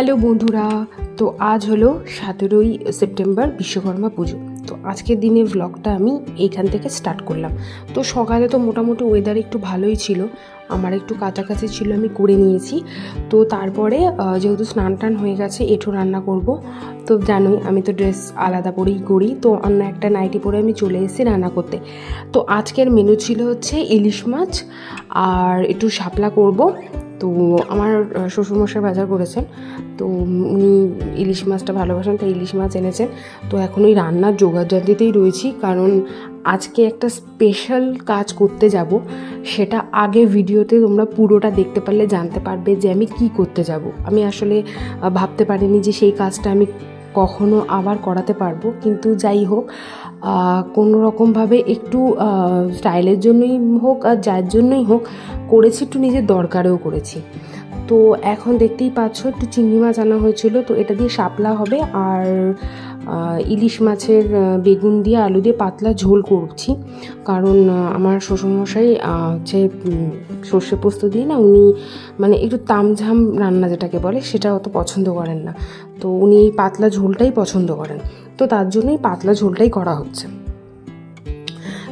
Hello বন্ধুরা, তো আজ হলো 17ই সেপ্টেম্বর বিশ্বকর্মা পুজো। তো আজকের দিনে ভ্লগটা আমি এইখান থেকে স্টার্ট করলাম। তো সকালে তো মোটামুটি ওয়েদার একটু ভালোই ছিল, আমার একটু কাছাকাছি ছিল, আমি করে নিয়েছি। তো তারপরে যেহেতু স্নান টান হয়ে গেছে, এঁঠো রান্না করব। তো জানোই আমি তো ড্রেস আলাদা পরেই করি, তো অন্য একটা নাইটি পরে আমি চলে এসেছি রান্না করতে। তো আজকের মেনু ছিল হচ্ছে ইলিশ মাছ আর একটু শাপলা করব। তো আমার শ্বশুরমশাই বাজার করেছেন, তো উনি ইলিশ মাছটা ভালোবাসেন, তাই ইলিশ মাছ এনেছেন। তো এখন ওই রান্নার জোগাড়জান্তিতেই রয়েছি, কারণ আজকে একটা স্পেশাল কাজ করতে যাব। সেটা আগে ভিডিওতে তোমরা পুরোটা দেখতে পারলে জানতে পারবে যে আমি কি করতে যাব। আমি আসলে ভাবতে পারিনি যে সেই কাজটা আমি কখনো আবার করাতে পারবো, কিন্তু যাই হোক, কোনো রকমভাবে একটু স্টাইলের জন্যই হোক আর যার জন্যই হোক করেছি, একটু নিজের দরকারেও করেছি। তো এখন দেখতেই পাচ্ছ একটু চিংড়ি মাছ আনা হয়েছিল, তো এটা দিয়ে শাপলা হবে আর ইলিশ মাছের বেগুন দিয়ে আলু দিয়ে পাতলা ঝোল করছি। কারণ আমার শ্বশুরমশাই হচ্ছে সর্ষে পোস্ত দিয়ে না, উনি মানে একটু তামঝাম রান্না যেটাকে বলে সেটা অত পছন্দ করেন না, তো উনি এই পাতলা ঝোলটাই পছন্দ করেন। তো তার জন্যই পাতলা ঝোলটাই করা হচ্ছে।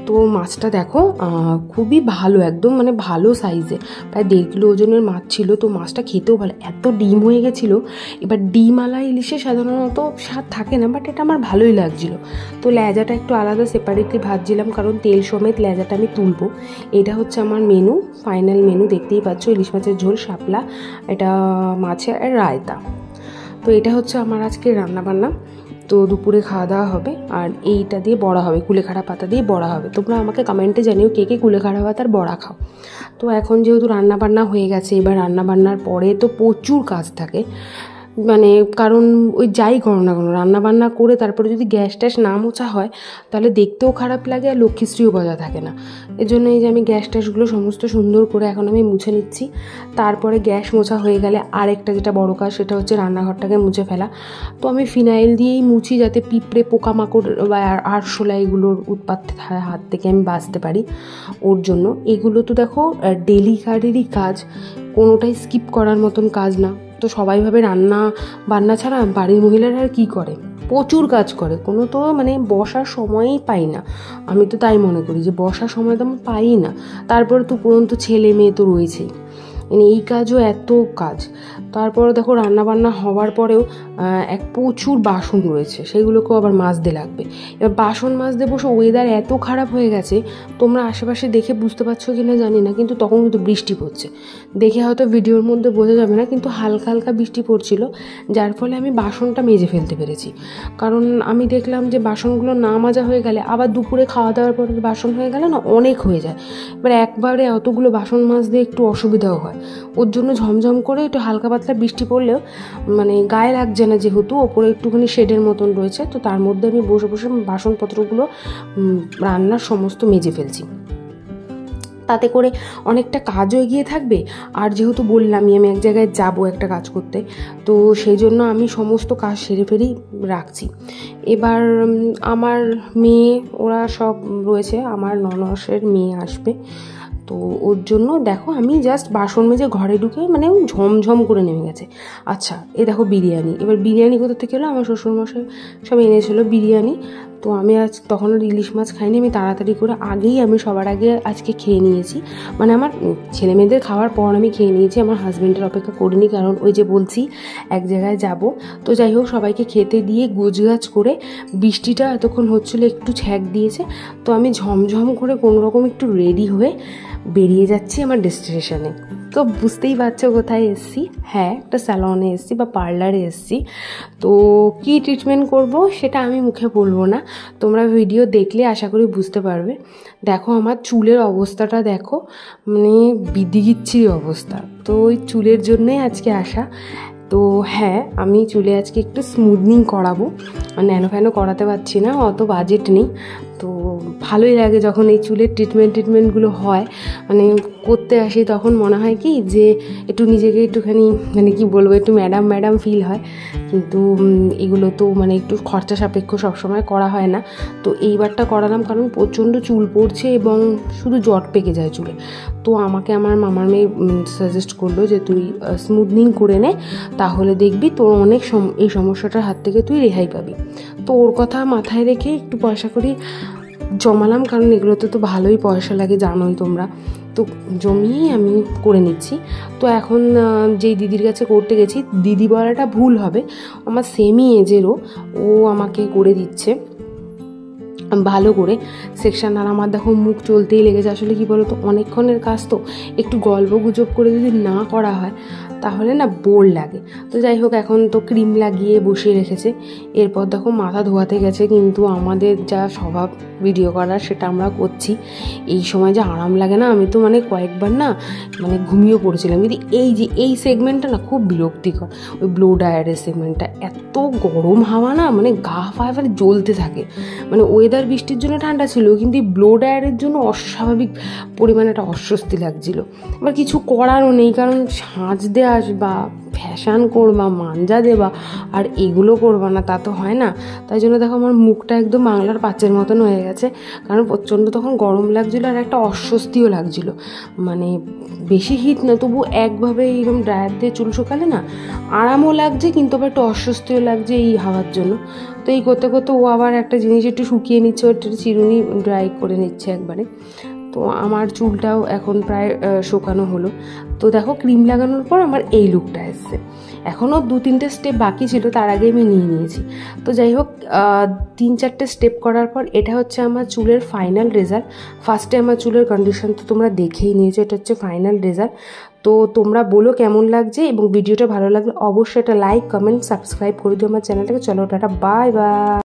তো মাছটা দেখো খুবই ভালো, একদম মানে ভালো সাইজে, প্রায় 1.5 কিলো ওজনের মাছ ছিল। তো মাছটা খেতেও ভালো, এত ডিম হয়ে গেছিলো। এবার ডিমওয়ালা ইলিশে সাধারণত স্বাদ থাকে না, বাট এটা আমার ভালোই লাগছিলো। তো লেজাটা একটু আলাদা সেপারেটলি ভাজছিলাম, কারণ তেল সমেত লেজাটা আমি তুলবো। এটা হচ্ছে আমার মেনু, ফাইনাল মেনু দেখতেই পাচ্ছ, ইলিশ মাছের ঝোল, শাপলা, এটা মাছের আর রায়তা। তো এটা হচ্ছে আমার আজকের রান্নাবান্না। তো দুপুরে খাওয়া দাওয়া হবে, আর এইটা দিয়ে বড়া হবে, কুলেখাড়া পাতা দিয়ে বড়া হবে। তোমরা আমাকে কমেন্টে জানিও কে কে কুলেখাড়া পাতার বড়া খাও। তো এখন যেহেতু রান্নাবান্না হয়ে গেছে, এবার রান্নাবান্নার পরে তো প্রচুর কাজ থাকে, মানে কারণ ওই যাই করো না কোনো রান্নাবান্না করে তারপরে যদি গ্যাস ট্যাস না মোছা হয় তাহলে দেখতেও খারাপ লাগে আর লক্ষ্মীশ্রীও বজায় থাকে না। এর জন্য এই যে আমি গ্যাস ট্যাসগুলো সমস্ত সুন্দর করে এখন আমি মুছে নিচ্ছি। তারপরে গ্যাস মোছা হয়ে গেলে আরেকটা যেটা বড় কাজ, সেটা হচ্ছে রান্নাঘরটাকে মুছে ফেলা। তো আমি ফিনাইল দিয়েই মুছি, যাতে পিঁপড়ে, পোকামাকড় বা আরশোলা এগুলোর উৎপাত হাত থেকে আমি বাঁচতে পারি। ওর জন্য এগুলো তো দেখো ডেলি কারেরই কাজ, কোনোটাই স্কিপ করার মতন কাজ না। তো সবাই ভাবে রান্না বান্না ছাড়া বাড়ির মহিলারা আর কী করে, প্রচুর কাজ করে, কোনো তো মানে বসার সময়ই পাই না। আমি তো তাই মনে করি যে বসার সময় তো আমি পাই না। তারপরে তো পরন্তু ছেলে মেয়ে তো রয়েছেই, মানে এই কাজও এত কাজ। তারপরে দেখো রান্নাবান্না হওয়ার পরেও প্রচুর বাসন রয়েছে, সেগুলোকেও আবার মাজতে লাগবে। এবার বাসন মাজতে বসে ওয়েদার এত খারাপ হয়ে গেছে, তোমরা আশেপাশে দেখে বুঝতে পারছো কি না জানি না, কিন্তু তখন কিন্তু বৃষ্টি পড়ছে। দেখে হয়তো ভিডিওর মধ্যে বোঝা যাবে না, কিন্তু হালকা হালকা বৃষ্টি পড়ছিল, যার ফলে আমি বাসনটা মেজে ফেলতে পেরেছি। কারণ আমি দেখলাম যে বাসনগুলো না মাজা হয়ে গেলে আবার দুপুরে খাওয়া দাওয়ার পরে বাসন হয়ে গেলে না অনেক হয়ে যায়। এবার একবারে অতগুলো বাসন মাজতে একটু অসুবিধাও হয়। ওর জন্য ঝমঝম করে একটু হালকা পাতলা বৃষ্টি পড়লেও মানে গায়ে লাগছে না, যেহেতু ওপরে একটুখানি শেডের মতন রয়েছে, তো তার মধ্যে আমি বসে বসে বাসনপত্রগুলো রান্নার সমস্ত মেজে ফেলছি। তাতে করে অনেকটা কাজও এগিয়ে থাকবে। আর যেহেতু বললামই আমি এক জায়গায় যাব একটা কাজ করতে, তো সেই জন্য আমি সমস্ত কাজ সেরে ফেরেই রাখছি। এবার আমার মেয়ে ওরা সব রয়েছে, আমার ননসের মেয়ে আসবে, তো ওর জন্য দেখো আমি জাস্ট বাসন মেজে ঘরে ঢুকে মানে ঝমঝম করে নেমে গেছে। আচ্ছা, এই দেখো বিরিয়ানি। এবার বিরিয়ানি কোথা থেকে এলো, আমার শ্বশুরমশাই সব এনেছিলো বিরিয়ানি। তো আমি আজ তখন আর ইলিশ মাছ খাইনি, আমি তাড়াতাড়ি করে আমি সবার আগে আজকে খেয়ে নিয়েছি। মানে আমার ছেলে মেয়েদের খাওয়ার পর আমি খেয়ে নিয়েছি, আমার হাজব্যান্ডের অপেক্ষা করিনি, কারণ ওই যে বলছি এক জায়গায় যাব। তো যাই হোক, সবাইকে খেতে দিয়ে গোছগাছ করে, বৃষ্টিটা এতক্ষণ হচ্ছিলো একটু ছ্যাঁক দিয়েছে, তো আমি ঝমঝম করে কোনোরকম একটু রেডি হয়ে বেরিয়ে যাচ্ছি আমার ডেস্টিনেশনে। তো বুঝতেই পারছো কোথায় এসছি, হ্যাঁ একটা স্যালনে এসছি বা পার্লারে এসছি। তো কী ট্রিটমেন্ট করব সেটা আমি মুখে বলবো না, তোমরা ভিডিও দেখলে আশা করি বুঝতে পারবে। দেখো আমার চুলের অবস্থাটা দেখো, মানে বিদিকিচ্ছিরি অবস্থা। তো ওই চুলের জন্যই আজকে আসা। তো হ্যাঁ, আমি চুলে আজকে একটু স্মুথনিং করাবো, ন্যানো ফ্যানো করাতে পারছি না, অত বাজেট নেই। তো ভালোই লাগে যখন এই চুলের ট্রিটমেন্টগুলো হয়, মানে করতে আসি তখন মনে হয় কি যে একটু নিজেকে একটুখানি মানে কি বলবো, একটু ম্যাডাম ফিল হয়। কিন্তু এগুলো তো মানে একটু খরচা সাপেক্ষ, সবসময় করা হয় না। তো এইবারটা করালাম কারণ প্রচণ্ড চুল পড়ছে এবং শুধু জট পেকে যায় চুলে। তো আমাকে আমার মামার মেয়ে সাজেস্ট করলো যে তুই স্মুথনিং করে নে, তাহলে দেখবি তোর অনেক এই সমস্যাটার হাত থেকে তুই রেহাই পাবি। তো ওর কথা মাথায় রেখে একটু পয়সা করি জমালাম, কারণ এগুলোতে তো ভালোই পয়সা লাগে জানোই তোমরা। তো জমিয়েই আমি করে নিচ্ছি। তো এখন যেই দিদির কাছে করতে গেছি, দিদি বলাটা ভুল হবে, আমার সেমি এজেরও, ও আমাকে করে দিচ্ছে ভালো করে সেকশন। আর আমার দেখো মুখ চলতেই লেগেছে। আসলে কি বলো তো, অনেকক্ষণের কাজ তো, একটু গল্প গুজব করে যদি না করা হয় তাহলে না বোর লাগে। তো যাই হোক, এখন তো ক্রিম লাগিয়ে বসিয়ে রেখেছে। এরপর দেখো মাথা ধোয়াতে গেছে, কিন্তু আমাদের যা স্বভাব ভিডিও করার সেটা আমরা করছি। এই সময় যে আরাম লাগে না, আমি তো মানে কয়েকবার না মানে ঘুমিয়ে পড়েছিলাম। কিন্তু এই সেগমেন্টটা না খুব বিরক্তিকর, ওই ব্লো ড্রায়ারের সেগমেন্টটা। এত গরম হাওয়া না, মানে গা ফায় মানে জ্বলতে থাকে। মানে ওয়েদার বৃষ্টির জন্য ঠান্ডা ছিল, কিন্তু এই ব্লো ড্রায়ারের জন্য অস্বাভাবিক পরিমাণে একটা অস্বস্তি লাগছিল। এবার কিছু করারও নেই, কারণ সাজতে আসবা, ফ্যাশন করবা, মাঞ্জা দেবা, আর এগুলো করবা না, তা তো হয় না। তাই জন্য দেখো আমার মুখটা একদম বাংলার পাঁচের মতন হয়ে গেছে, কারণ প্রচণ্ড তখন গরম লাগছিলো আর একটা অস্বস্তিও লাগছিলো। মানে বেশি হিট না, তবু একভাবে এইরকম ড্রায়ার দিয়ে চুল শুকালে না আরামও লাগছে, কিন্তু আবার একটু অস্বস্তিও লাগছে এই হাওয়ার জন্য। তো এই করতে করতে ও আবার একটা জিনিস একটু শুকিয়ে নিচ্ছে, একটু চিরুনি ড্রাই করে নিচ্ছে একবারে। তো আমার চুলটাও এখন প্রায় শুকানো হলো। তো দেখো ক্রিম লাগানোর পর আমার এই লুকটা এসছে। এখনও 2-3টে স্টেপ বাকি ছিল, তার আগে আমি নিয়ে নিয়েছি। তো যাই হোক, 3-4টে স্টেপ করার পর এটা হচ্ছে আমার চুলের ফাইনাল রেজাল্ট। ফার্স্টে আমার চুলের কন্ডিশন তো তোমরা দেখেই নিয়েছো, এটা হচ্ছে ফাইনাল রেজাল্ট। তো তোমরা বলো কেমন লাগছে, এবং ভিডিওটা ভালো লাগলে অবশ্যই একটা লাইক, কমেন্ট, সাবস্ক্রাইব করে দিও আমার চ্যানেলটাকে। চলো টাটা, বাই বাই।